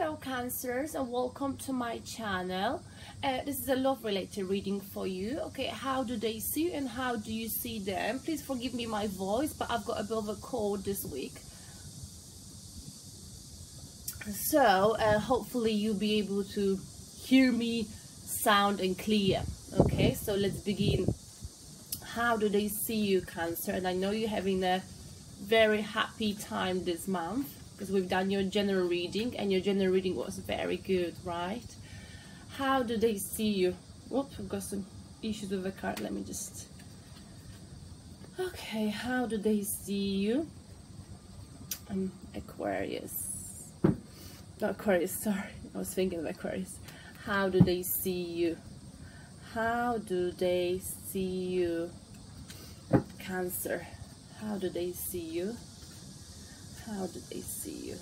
Hello Cancers, and welcome to my channel. This is a love related reading for you. Okay, how do they see you and how do you see them? Please forgive me my voice, but I've got a bit of a cold this week. So hopefully you'll be able to hear me sound and clear. Okay, so let's begin. How do they see you, Cancer? And I know you're having a very happy time this month, because we've done your general reading and your general reading was very good, right? How do they see you? Whoops, I've got some issues with the card. Let me just... Okay, how do they see you? Aquarius. Not Aquarius, sorry. I was thinking of Aquarius. How do they see you? How do they see you? Cancer. How do they see you? How do they see you?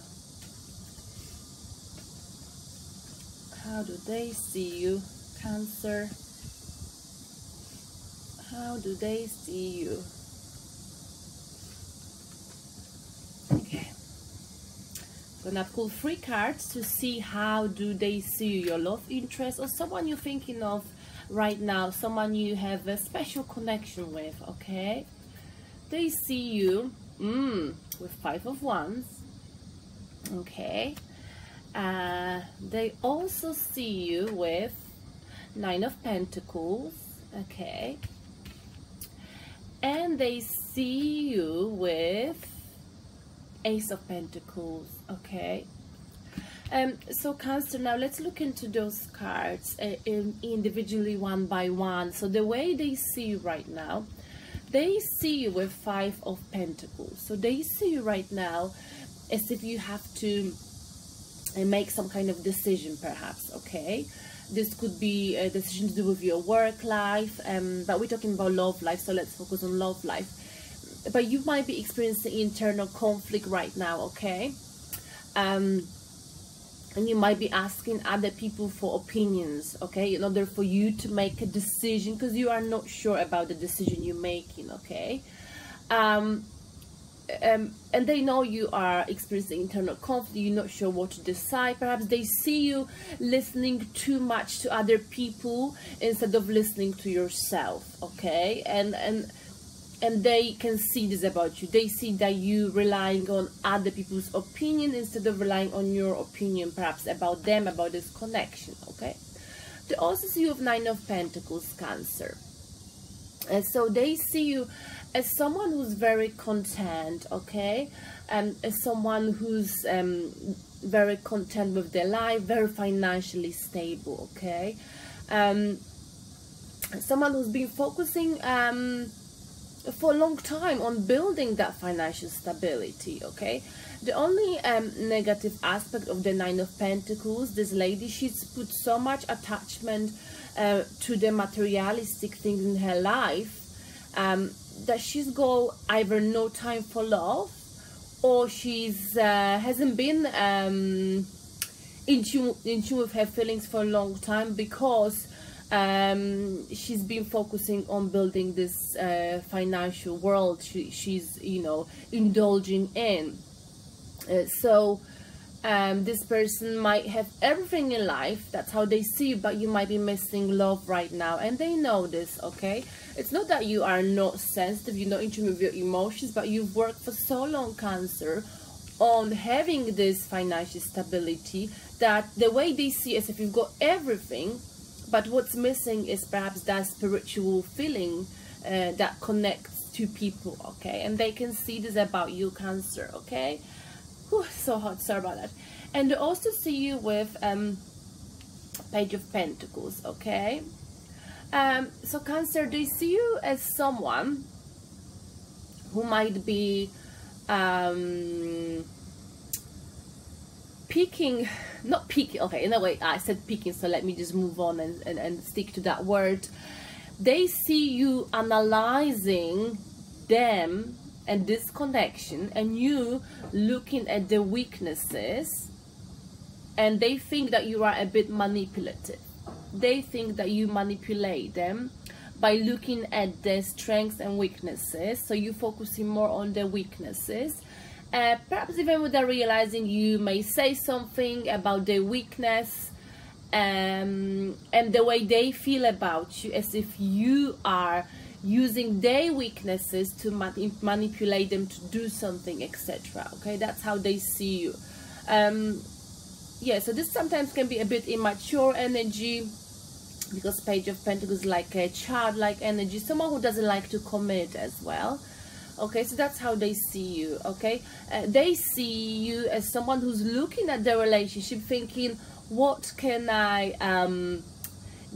How do they see you, Cancer? How do they see you? Okay. I'm gonna pull 3 cards to see how do they see you, your love interest or someone you're thinking of right now, someone you have a special connection with, okay? They see you with 5 of Wands, okay. They also see you with 9 of Pentacles, okay, and they see you with Ace of Pentacles, okay. So Cancer, now let's look into those cards individually, one by one. So the way they see you right now, they see you with 5 of Pentacles. So they see you right now as if you have to make some kind of decision, perhaps, okay? This could be a decision to do with your work life, but we're talking about love life, so let's focus on love life. But you might be experiencing internal conflict right now, okay? And you might be asking other people for opinions, okay, in order for you to make a decision, because you are not sure about the decision you're making, okay. And they know you are experiencing internal conflict, you're not sure what to decide. Perhaps they see you listening too much to other people instead of listening to yourself, okay. And they can see this about you. They see that you relying on other people's opinion instead of relying on your opinion, perhaps about them, about this connection, okay. They also see you with 9 of Pentacles, Cancer. And so they see you as someone who's very content, okay, and as someone who's very content with their life, very financially stable, okay. Someone who's been focusing for a long time on building that financial stability, okay. The only negative aspect of the 9 of Pentacles, this lady, she's put so much attachment to the materialistic things in her life that she's got either no time for love, or she's hasn't been in tune with her feelings for a long time, because she's been focusing on building this financial world she's, you know, indulging in. So this person might have everything in life, that's how they see you, but you might be missing love right now, and they know this, okay. It's not that you are not sensitive, you're not in tune with your emotions, but you've worked for so long, Cancer, on having this financial stability, that the way they see it is if you've got everything, but what's missing is perhaps that spiritual feeling that connects to people, okay. And they can see this about you, Cancer, okay. Whew, so hot, sorry about that. And they also see you with Page of Pentacles, okay. So Cancer, they see you as someone who might be peeking, not peeking, okay, in a way I said peeking, so let me just move on and stick to that word. They see you analyzing them and this connection, and you looking at the weaknesses, and they think that you are a bit manipulative. They think that you manipulate them by looking at their strengths and weaknesses, so you're focusing more on their weaknesses, perhaps even without realizing, you may say something about their weakness, and the way they feel about you, as if you are using their weaknesses to manipulate them to do something, etc. Okay, that's how they see you. Yeah, so this sometimes can be a bit immature energy, because Page of Pentacles is like a childlike energy, someone who doesn't like to commit as well. Okay, so that's how they see you. Okay, they see you as someone who's looking at the relationship thinking, what can I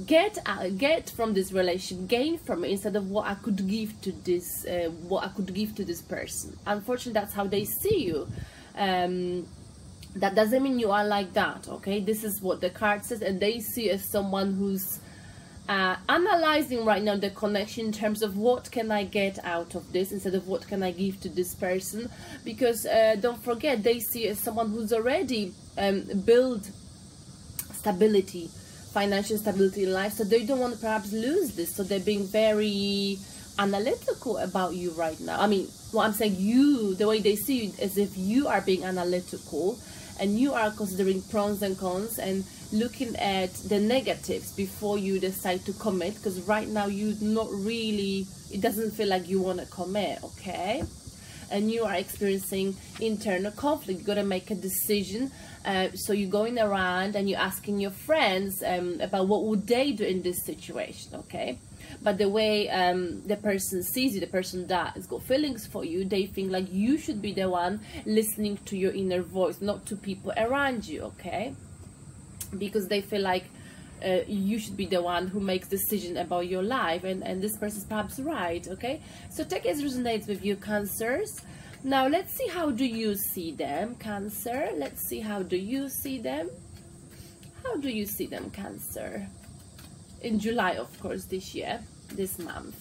get from this relationship, gain from it, instead of what I could give to this person. Unfortunately, that's how they see you. That doesn't mean you are like that. Okay, this is what the card says, and they see you as someone who's analyzing right now the connection in terms of what can I get out of this, instead of what can I give to this person. Because don't forget, they see you as someone who's already built stability, financial stability in life, so they don't want to perhaps lose this. So they're being very analytical about you right now. I mean, what I'm saying, you, the way they see you, as if you are being analytical and you are considering pros and cons and looking at the negatives before you decide to commit, because right now you not really, it doesn't feel like you want to commit. Okay, and you are experiencing internal conflict. You got to make a decision. So you're going around and you're asking your friends about what would they do in this situation. Okay, but the way the person sees you, the person that has got feelings for you, they think like you should be the one listening to your inner voice, not to people around you. Okay, because they feel like you should be the one who makes decision about your life, and this person is perhaps right. Okay, so take it as resonates with you, Cancers. Now let's see, how do you see them, Cancer? Let's see, how do you see them? How do you see them, Cancer? In July, of course, this year, this month.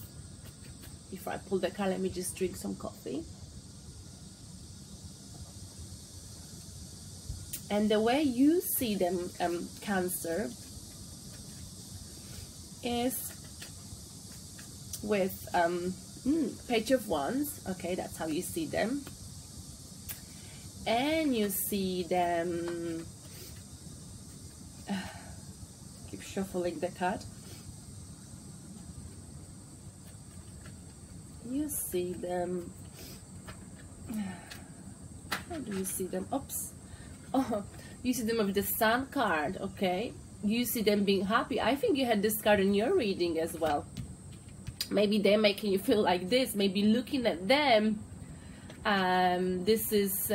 Before I pull the card, let me just drink some coffee. And the way you see them, Cancer, is with Page of Wands. Okay, that's how you see them. And you see them, keep shuffling the card. You see them, how do you see them? Oops. Oh, you see them with the Sun card. Okay, you see them being happy. I think you had this card in your reading as well. Maybe they're making you feel like this. Maybe looking at them, this is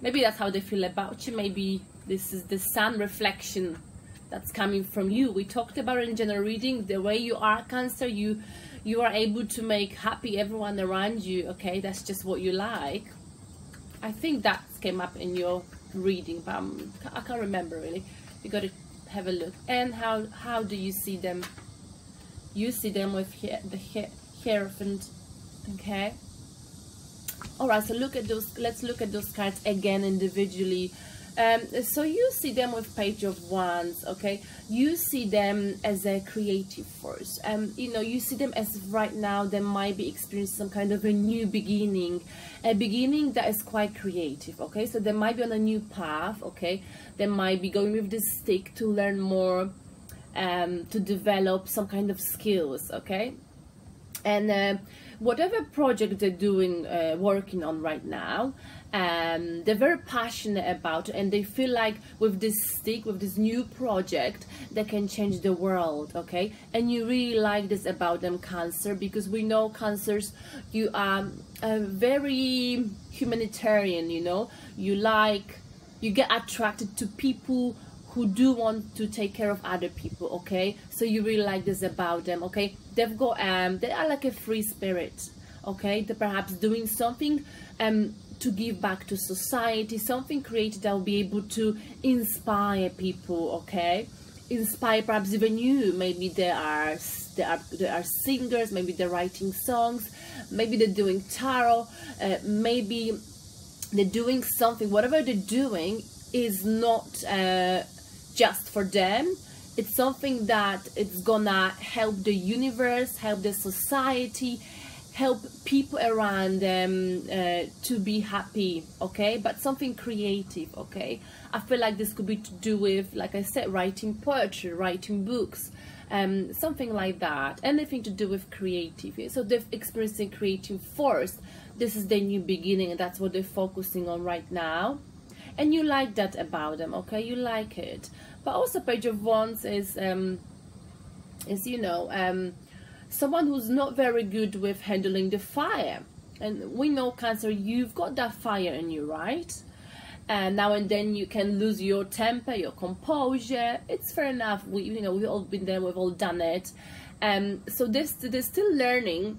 maybe that's how they feel about you. Maybe this is the sun reflection that's coming from you. We talked about it in general reading, the way you are, Cancer, you are able to make happy everyone around you. Okay, that's just what you like. I think that came up in your reading, but I can't remember really. You got to have a look. And how do you see them? You see them with the Hierophant. Okay, all right, so look at those, let's look at those cards again individually. So you see them with Page of Wands. Okay, you see them as a creative force. You know, you see them as right now they might be experiencing some kind of a new beginning, a beginning that is quite creative. Okay, so they might be on a new path. Okay, they might be going with this stick to learn more, to develop some kind of skills. Okay, and whatever project they're doing, working on right now, they're very passionate about it, and they feel like with this stick, with this new project, they can change the world. Okay, and you really like this about them, Cancer, because we know, Cancers, you are very humanitarian. You know, you get attracted to people who do want to take care of other people. Okay, so you really like this about them. Okay, they've got they are like a free spirit. Okay, they're perhaps doing something to give back to society, something creative that will be able to inspire people. Okay, inspire perhaps even you. Maybe they are singers, maybe they're writing songs, maybe they're doing tarot, maybe they're doing something. Whatever they're doing is not just for them. It's something that it's gonna help the universe, help the society, help people around them to be happy, okay? But something creative, okay? I feel like this could be to do with, like I said, writing poetry, writing books, something like that. Anything to do with creativity. So they're experiencing creative force. This is their new beginning, and that's what they're focusing on right now. And you like that about them, okay? You like it. But also Page of Wands is you know, someone who's not very good with handling the fire. And we know, Cancer, you've got that fire in you, right? And now and then you can lose your temper, your composure. It's fair enough. You know, we've all been there, we've all done it. So they're still learning.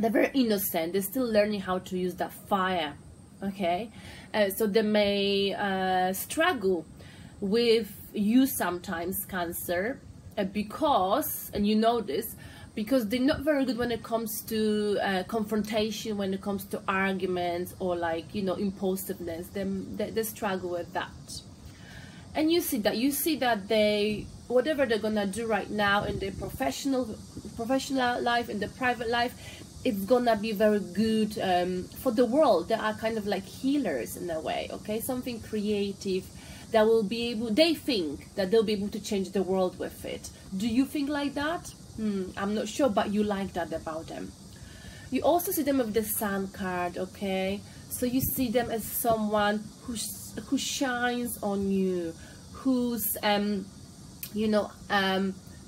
They're very innocent. They're still learning how to use that fire, okay? So they may struggle with you sometimes, Cancer, because, and you know this, because they're not very good when it comes to confrontation, when it comes to arguments, or like, you know, impulsiveness. They struggle with that. And you see that they, whatever they're gonna do right now in their professional life, in their private life, it's gonna be very good for the world. They are kind of like healers in a way, okay? Something creative that will be able, they think that they'll be able to change the world with it. Do you think like that? I'm not sure, but you like that about them. You also see them with the Sun card, okay? So you see them as someone who shines on you, whose you know,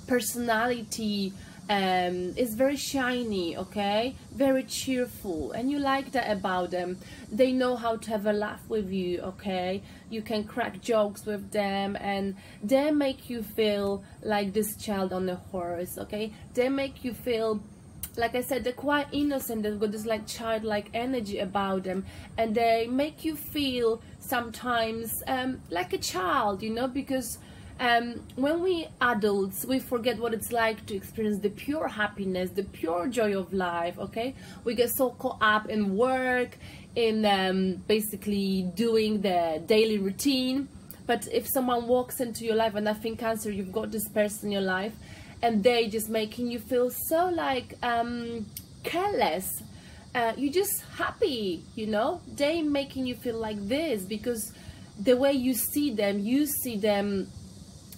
personality is very shiny, okay? Very cheerful, and you like that about them. They know how to have a laugh with you, okay? You can crack jokes with them, and they make you feel like this child on a horse, okay? They make you feel, like I said, they're quite innocent. They've got this like childlike energy about them, and they make you feel sometimes like a child, you know, because when we adults, we forget what it's like to experience the pure happiness, the pure joy of life, okay? We get so caught up in work, in basically doing the daily routine. But if someone walks into your life, and I think, Cancer, you've got this person in your life, and they just making you feel so like careless, you're just happy, you know? They making you feel like this because the way you see them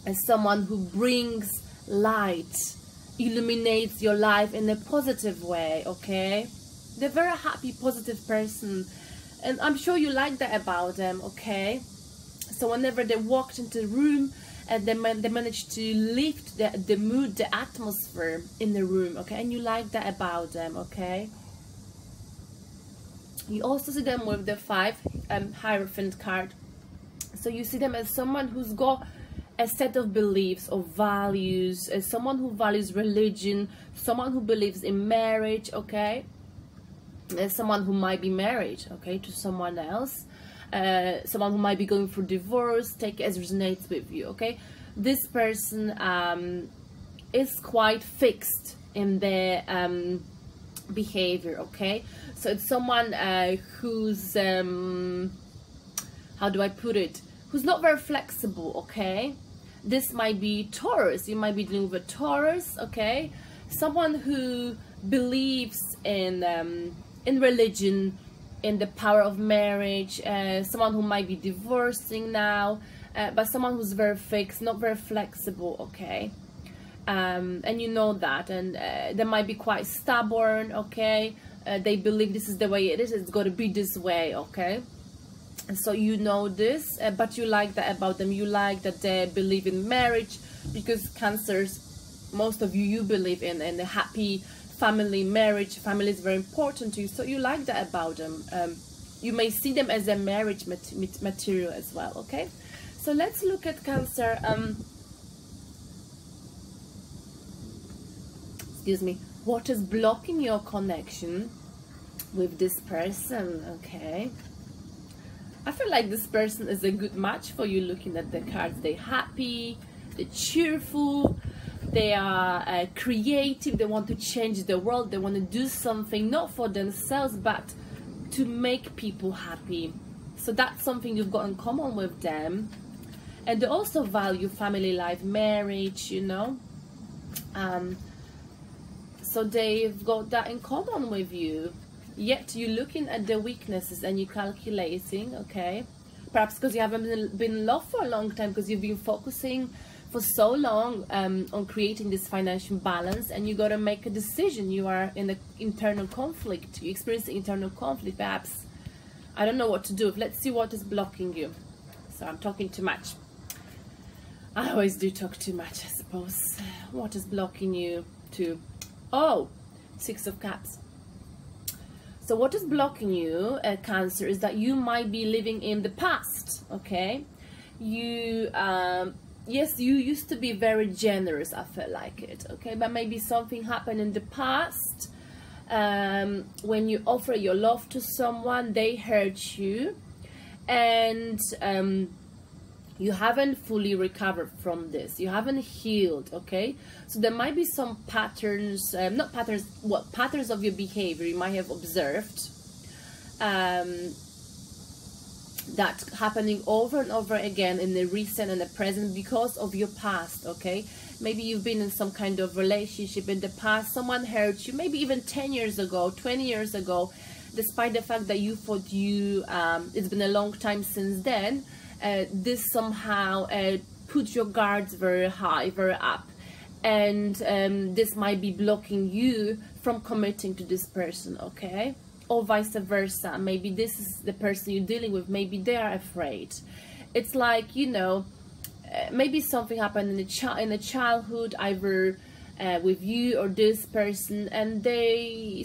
as someone who brings light, illuminates your life in a positive way, okay? They're a very happy, positive person, and I'm sure you like that about them, okay? So whenever they walked into the room, and they managed to lift the mood, the atmosphere in the room, okay? And you like that about them, okay? You also see them with the 5 Hierophant card. So you see them as someone who's got a set of beliefs or values, as someone who values religion, someone who believes in marriage, okay? As someone who might be married, okay, to someone else, someone who might be going through divorce. Take it as resonates with you, okay? This person is quite fixed in their behavior, okay? So it's someone who's how do I put it, who's not very flexible, okay? This might be Taurus. You might be dealing with a Taurus, okay? Someone who believes in religion, in the power of marriage, someone who might be divorcing now, but someone who's very fixed, not very flexible, okay? And you know that, and they might be quite stubborn, okay? They believe this is the way it is, it's got to be this way, okay? So you know this, but you like that about them. You like that they believe in marriage, because Cancers, most of you believe in a happy family, marriage. Family is very important to you, so you like that about them. You may see them as a marriage material as well, okay? So let's look at Cancer. Excuse me. What is blocking your connection with this person, okay? I feel like this person is a good match for you. Looking at the cards, they're happy, they're cheerful, they are creative, they want to change the world, they want to do something not for themselves but to make people happy. So that's something you've got in common with them. And they also value family life, marriage, you know. So they've got that in common with you, yet you're looking at their weaknesses and you're calculating, okay? Perhaps because you haven't been in love for a long time, because you've been focusing for so long on creating this financial balance, and you got to make a decision. You are in an internal conflict. You experience internal conflict, perhaps. I don't know what to do. Let's see what is blocking you. So I'm talking too much. I always do talk too much, I suppose. What is blocking you to... Oh, Six of Cups. So what is blocking you, Cancer, is that you might be living in the past, okay? You, yes, you used to be very generous, I feel like it, okay? But maybe something happened in the past when you offer your love to someone, they hurt you, and you haven't fully recovered from this. You haven't healed, okay? So there might be some patterns, not patterns, what patterns of your behavior you might have observed that happening over and over again in the recent and the present because of your past, okay? Maybe you've been in some kind of relationship in the past, someone hurt you, maybe even 10 years ago, 20 years ago, despite the fact that you thought you, it's been a long time since then. This somehow puts your guards very high, very up, and this might be blocking you from committing to this person, okay? Or vice versa. Maybe this is the person you're dealing with, maybe they are afraid. It's like, you know, maybe something happened in a childhood, either with you or this person, and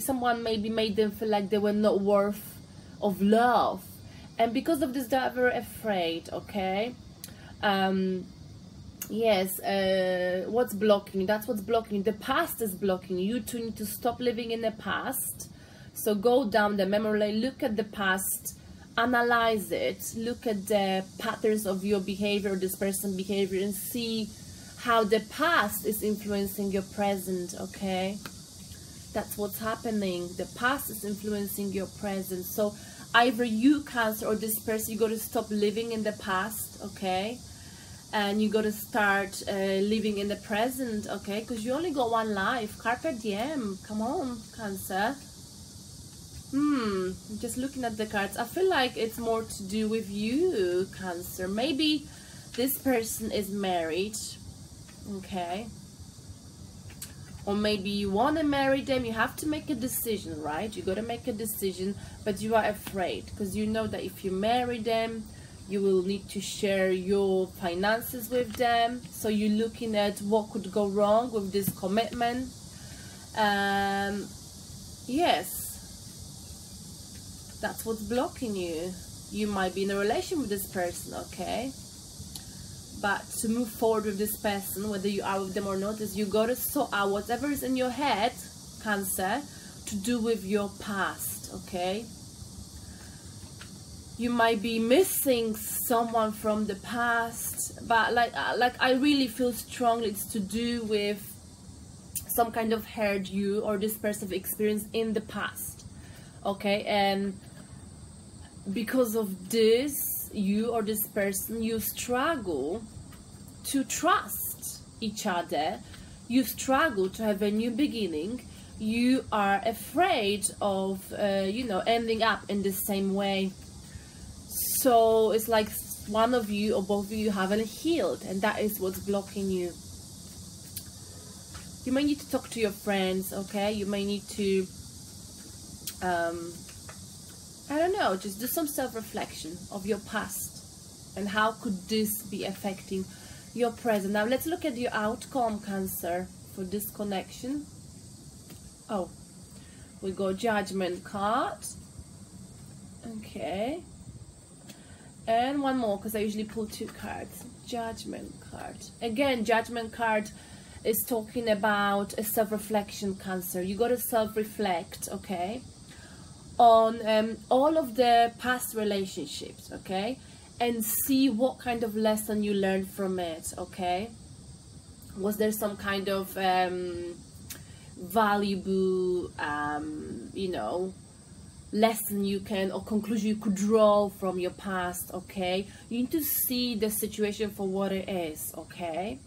someone maybe made them feel like they were not worth of love. And because of this, they're very afraid, okay? Yes, what's blocking? That's what's blocking. The past is blocking. You two need to stop living in the past. So go down the memory lane, look at the past, analyze it, look at the patterns of your behavior or this person's behavior, and see how the past is influencing your present, okay? That's what's happening. The past is influencing your present. So either you, Cancer, or this person, you got to stop living in the past, okay? And you got to start living in the present, okay? Because you only got one life. Carpe diem. Come on, Cancer. Just looking at the cards, I feel like it's more to do with you, Cancer. Maybe this person is married, okay? Or maybe you want to marry them. You have to make a decision, right? You got to make a decision, but you are afraid because you know that if you marry them, you will need to share your finances with them. So you're looking at what could go wrong with this commitment. Yes, that's what's blocking you. You might be in a relation with this person, okay? But to move forward with this person, whether you are with them or not, is you got to sort out whatever is in your head, Cancer, to do with your past, okay? You might be missing someone from the past, but like I really feel strongly it's to do with some kind of hurt you or this person have experienced in the past, okay? And because of this, you or this person, you struggle to trust each other, you struggle to have a new beginning, you are afraid of you know, ending up in the same way. So it's like one of you or both of you haven't healed, and that is what's blocking you. You may need to talk to your friends, okay? You may need to I don't know, just do some self-reflection of your past and how could this be affecting your present. Now let's look at your outcome, Cancer, for this connection. Oh, we got Judgment card, okay, and one more because I usually pull two cards. Judgment card again. Judgment card is talking about a self-reflection, Cancer. You got to self-reflect, okay, on all of the past relationships, okay, and see what kind of lesson you learned from it, okay? Was there some kind of valuable you know, lesson you can, or conclusion you could draw from your past, okay? You need to see the situation for what it is, okay?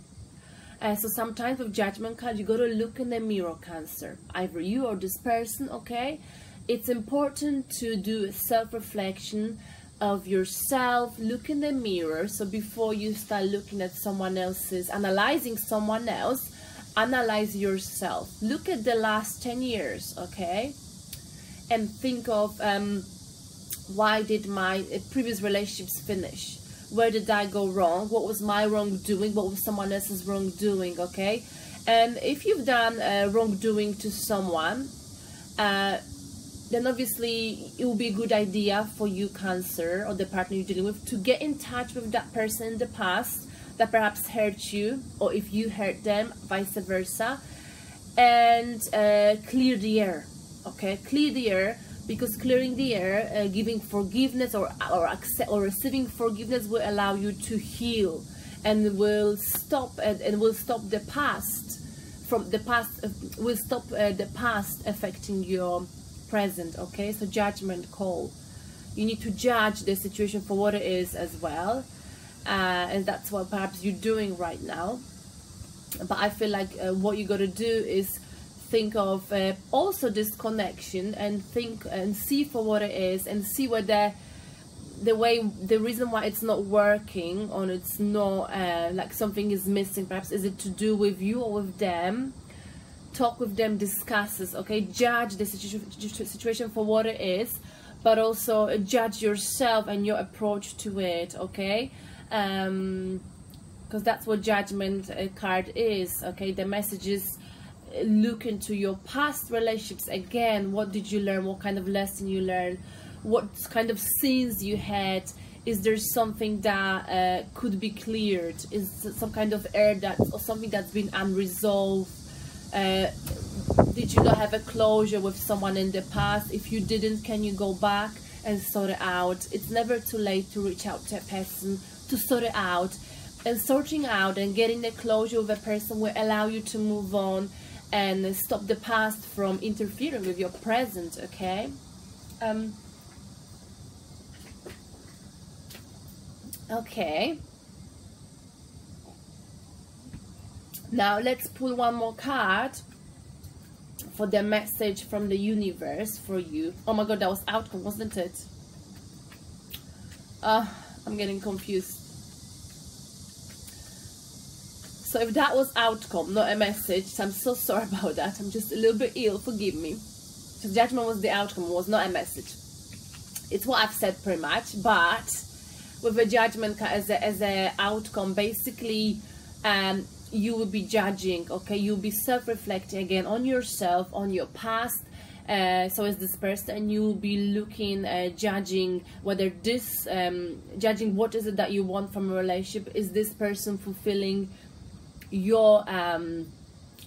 So sometimes with Judgment card, you got to look in the mirror, Cancer, either you or this person, okay? It's important to do a self-reflection of yourself. Look in the mirror. So before you start looking at someone else's, analyzing someone else, analyze yourself. Look at the last 10 years, okay? And think of why did my previous relationships finish? Where did I go wrong? What was my wrongdoing? What was someone else's wrongdoing, okay? And if you've done wrongdoing to someone, then obviously it will be a good idea for you, Cancer, or the partner you're dealing with, to get in touch with that person in the past that perhaps hurt you, or if you hurt them, vice versa, and clear the air, okay? Clear the air, because clearing the air, giving forgiveness or receiving forgiveness will allow you to heal, and will stop the past from the past, will stop the past affecting your present, okay? So Judgment call. You need to judge the situation for what it is as well, and that's what perhaps you're doing right now. But I feel like what you got to do is think of also this connection, and think and see for what it is, and see whether the reason why it's not working, or it's not like something is missing, perhaps is it to do with you or with them. Talk with them, discuss this, okay? Judge the situation for what it is, but also judge yourself and your approach to it, okay? Because that's what Judgment card is, okay? The message is look into your past relationships again. What did you learn? What kind of lesson you learned? What kind of sins you had? Is there something that could be cleared? Is some kind of error or something that's been unresolved? Did you not have a closure with someone in the past? If you didn't, can you go back and sort it out? It's never too late to reach out to a person to sort it out, and sorting out and getting the closure with a person will allow you to move on and stop the past from interfering with your present, okay? Okay, now let's pull one more card for the message from the universe for you. Oh my god, that was outcome, wasn't it? I'm getting confused. So if that was outcome, not a message, I'm so sorry about that. I'm just a little bit ill, forgive me. So Judgment was the outcome, was not a message. It's what I've said pretty much, but with a Judgment as a outcome, basically you will be judging, okay? You'll be self-reflecting again on yourself, on your past. So is this person, and you'll be looking, judging whether this, judging what is it that you want from a relationship. Is this person fulfilling your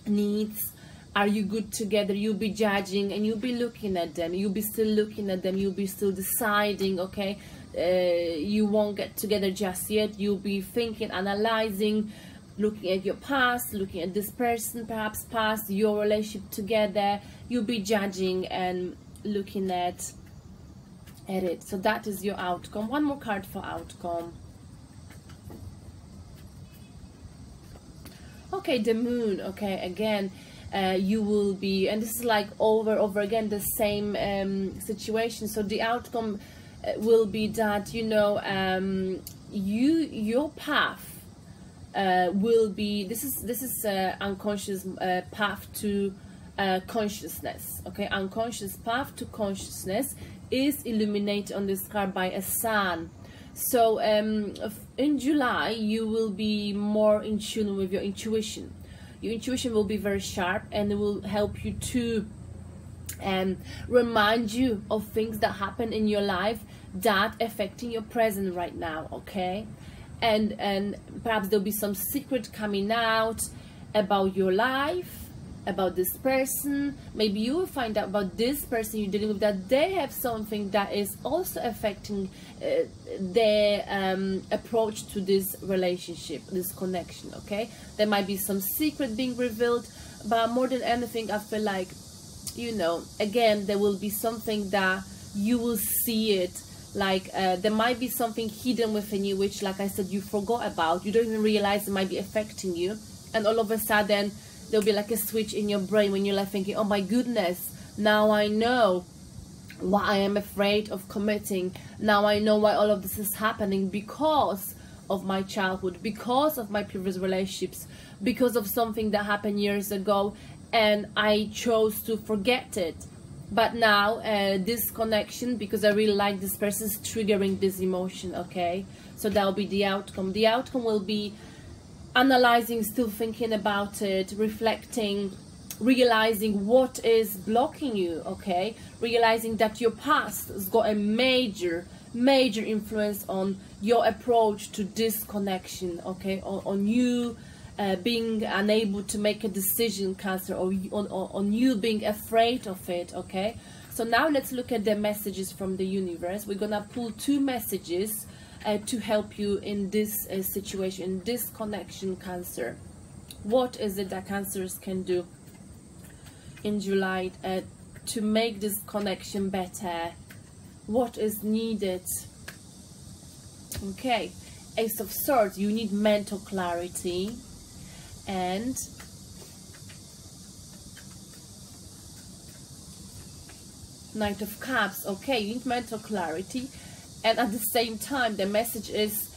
needs? Are you good together? You'll be judging, and you'll be looking at them. You'll be still looking at them. You'll be still deciding, okay? You won't get together just yet. You'll be thinking, analyzing, looking at your past, looking at this person, perhaps past, your relationship together. You'll be judging and looking at it. So that is your outcome. One more card for outcome. Okay, the moon. Okay, again, you will be, and this is like over again the same situation. So the outcome will be that, you know, your path will be, this is unconscious path to consciousness, okay? Unconscious path to consciousness is illuminated on this card by a sun. So in July you will be more in tune with your intuition. Your intuition will be very sharp, and it will help you to remind you of things that happen in your life that affecting your present right now, okay? And perhaps there'll be some secret coming out about your life, about this person. Maybe you will find out about this person you're dealing with, that they have something that is also affecting their approach to this relationship, this connection, okay? There might be some secret being revealed, but more than anything, I feel like, you know, again, there will be something that you will see it. Like there might be something hidden within you, which, like I said, you forgot about. You don't even realize it might be affecting you, and all of a sudden there'll be like a switch in your brain when you're like thinking, oh my goodness, now I know why I am afraid of committing. Now I know why all of this is happening, because of my childhood, because of my previous relationships, because of something that happened years ago and I chose to forget it. But now this connection, because I really like this person, is triggering this emotion, okay? So that'll be the outcome. The outcome will be analyzing, still thinking about it, reflecting, realizing what is blocking you, okay? Realizing that your past has got a major influence on your approach to this connection, okay? On you being unable to make a decision, Cancer, or on you being afraid of it, okay? So now let's look at the messages from the universe. We're gonna pull 2 messages to help you in this situation, in this connection, Cancer. What is it that Cancers can do in July to make this connection better? What is needed? Okay, Ace of Swords, you need mental clarity. And Knight of Cups, okay, you need mental clarity. And at the same time, the message is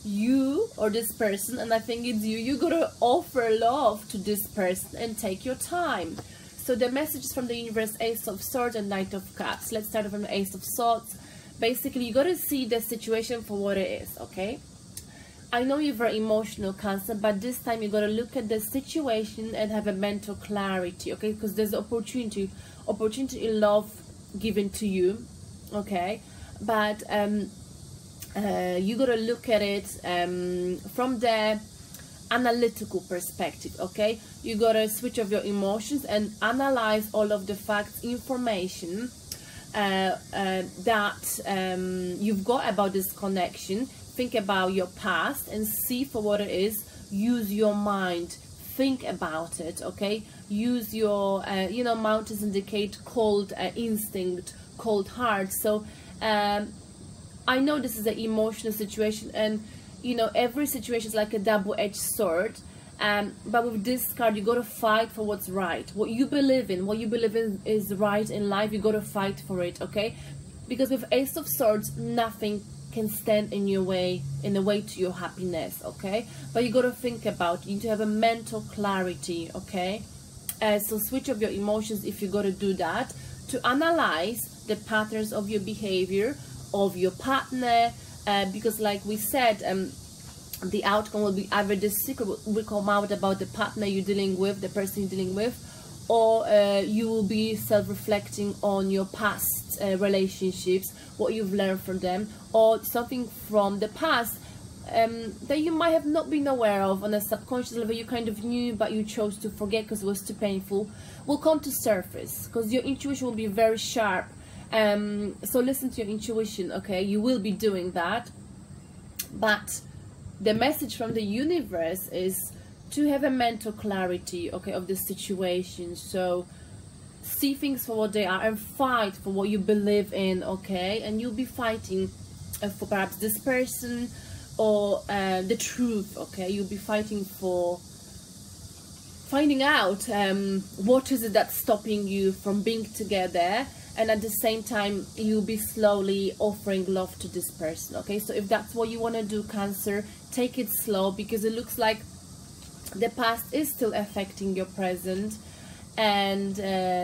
you or this person, and I think it's you gotta offer love to this person and take your time. So the messages from the universe, Ace of Swords and Knight of Cups. Let's start from the Ace of Swords. Basically, you gotta see the situation for what it is, okay? I know you're very emotional, Cancer, but this time you gotta look at the situation and have a mental clarity, okay? Because there's opportunity in love given to you, okay? But you gotta look at it from the analytical perspective, okay? You gotta switch off your emotions and analyze all of the facts, information that you've got about this connection. Think about your past and see for what it is. Use your mind, think about it, okay? Use your you know, mountains indicate cold instinct, cold heart. So I know this is an emotional situation, and you know, every situation is like a double-edged sword, but with this card you got to fight for what's right, what you believe in is right in life. You got to fight for it, okay? Because with Ace of Swords, nothing can stand in your way, in the way to your happiness, okay? But you got to think about it. You need to have a mental clarity, okay? So switch off your emotions if you got to do that, to analyze the patterns of your behavior, of your partner, because like we said, the outcome will be either the secret will come out about the partner you're dealing with, the person you're dealing with, or you will be self-reflecting on your past relationships, what you've learned from them, or something from the past that you might have not been aware of on a subconscious level. You kind of knew, but you chose to forget because it was too painful, will come to surface because your intuition will be very sharp. So listen to your intuition, okay? You will be doing that, but the message from the universe is to have a mental clarity, okay, of the situation. So see things for what they are and fight for what you believe in, okay? And you'll be fighting for perhaps this person or the truth, okay? You'll be fighting for finding out what is it that's stopping you from being together, and at the same time you'll be slowly offering love to this person, okay? So if that's what you want to do, Cancer, take it slow, because it looks like the past is still affecting your present, and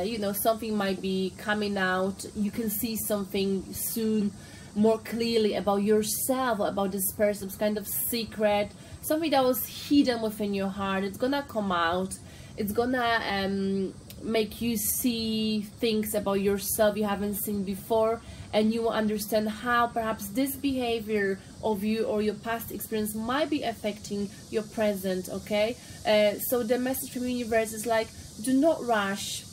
you know, something might be coming out. You can see something soon more clearly about yourself, about this person's kind of secret, something that was hidden within your heart. It's gonna come out. It's gonna make you see things about yourself you haven't seen before, and you will understand how perhaps this behavior of you or your past experience might be affecting your present, okay? So the message from the universe is like, do not rush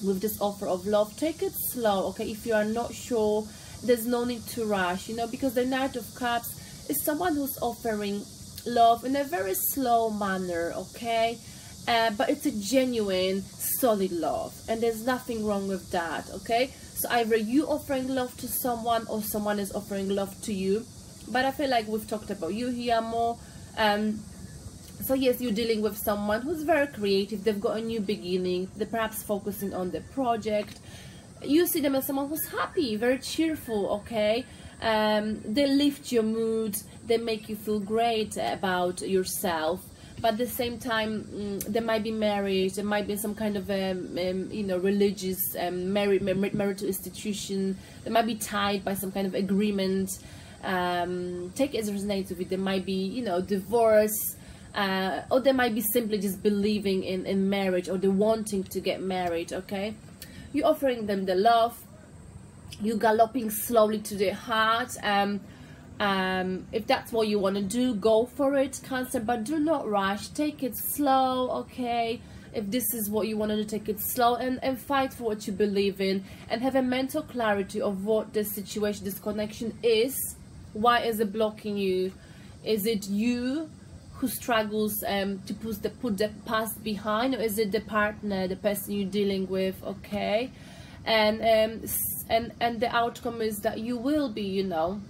with this offer of love. Take it slow, okay? If you are not sure, there's no need to rush, you know, because the Knight of Cups is someone who's offering love in a very slow manner, okay? But it's a genuine, solid love, and there's nothing wrong with that, okay? So either you offering love to someone or someone is offering love to you. But I feel like we've talked about you here more. So yes, you're dealing with someone who's very creative. They've got a new beginning. They're perhaps focusing on the project. You see them as someone who's happy, very cheerful, okay? They lift your mood. They make you feel great about yourself. But at the same time, they might be married. There might be some kind of, you know, religious marital institution. They might be tied by some kind of agreement. Take it as it resonates with you. There might be, you know, divorce. Or they might be simply just believing in marriage, or they're wanting to get married, okay? You're offering them the love. You're galloping slowly to their heart. If that's what you want to do, go for it, Cancer, but do not rush. Take it slow, okay? If this is what you want to do, take it slow and fight for what you believe in, and have a mental clarity of what the situation, this connection is. Why is it blocking you? Is it you who struggles to put the past behind, or is it the partner, the person you're dealing with, okay? And the outcome is that you will be, you know,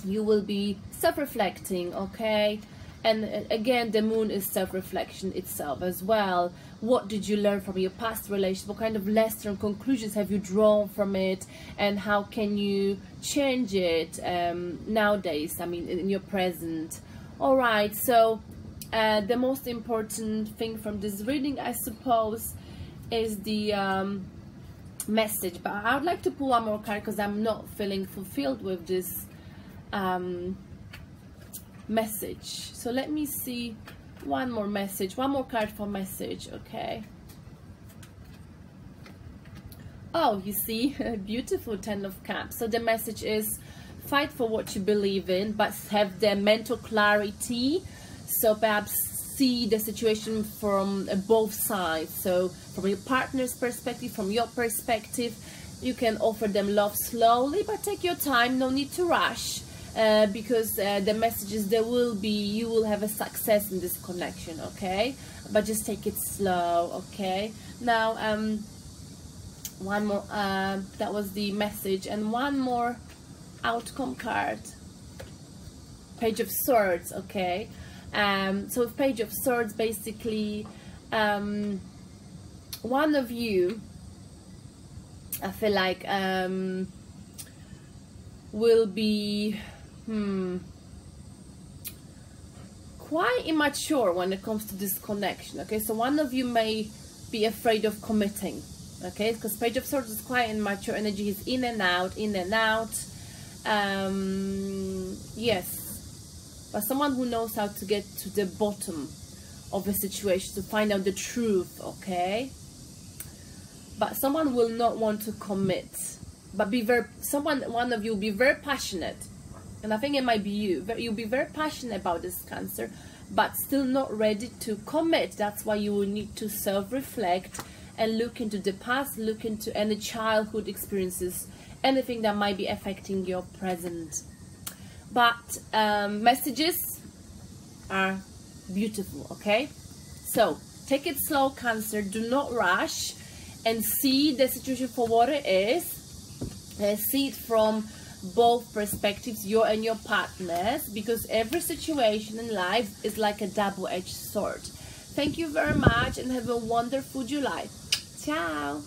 you will be self-reflecting, okay? And again, the moon is self-reflection itself as well. What did you learn from your past relationship? What kind of lessons and conclusions have you drawn from it? And how can you change it nowadays, I mean, in your present? All right, so the most important thing from this reading, I suppose, is the message. But I would like to pull one more card because I'm not feeling fulfilled with this message. So let me see one more message, one more card for message, okay? Oh, you see, beautiful 10 of Cups. So the message is, fight for what you believe in, but have the mental clarity. So perhaps see the situation from both sides. So from your partner's perspective, from your perspective, you can offer them love slowly, but take your time. No need to rush, because the message is there will be, you will have a success in this connection, okay? But just take it slow, okay? Now, one more. That was the message, and one more outcome card. Page of Swords, okay? So Page of Swords, basically, one of you, I feel like, will be quite immature when it comes to this connection, okay? So one of you may be afraid of committing, okay? Because Page of Swords is quite immature energy. Is in and out, in and out. Yes, but someone who knows how to get to the bottom of a situation, to find out the truth, okay? But someone will not want to commit, but be very, one of you will be very passionate, and I think it might be you. You'll be very passionate about this, Cancer, but still not ready to commit. That's why you will need to self-reflect and look into the past, look into any childhood experiences, anything that might be affecting your present. But messages are beautiful, okay? So take it slow, Cancer. Do not rush, and see the situation for what it is. See it from both perspectives, your and your partners, because every situation in life is like a double-edged sword. Thank you very much, and have a wonderful July. Ciao.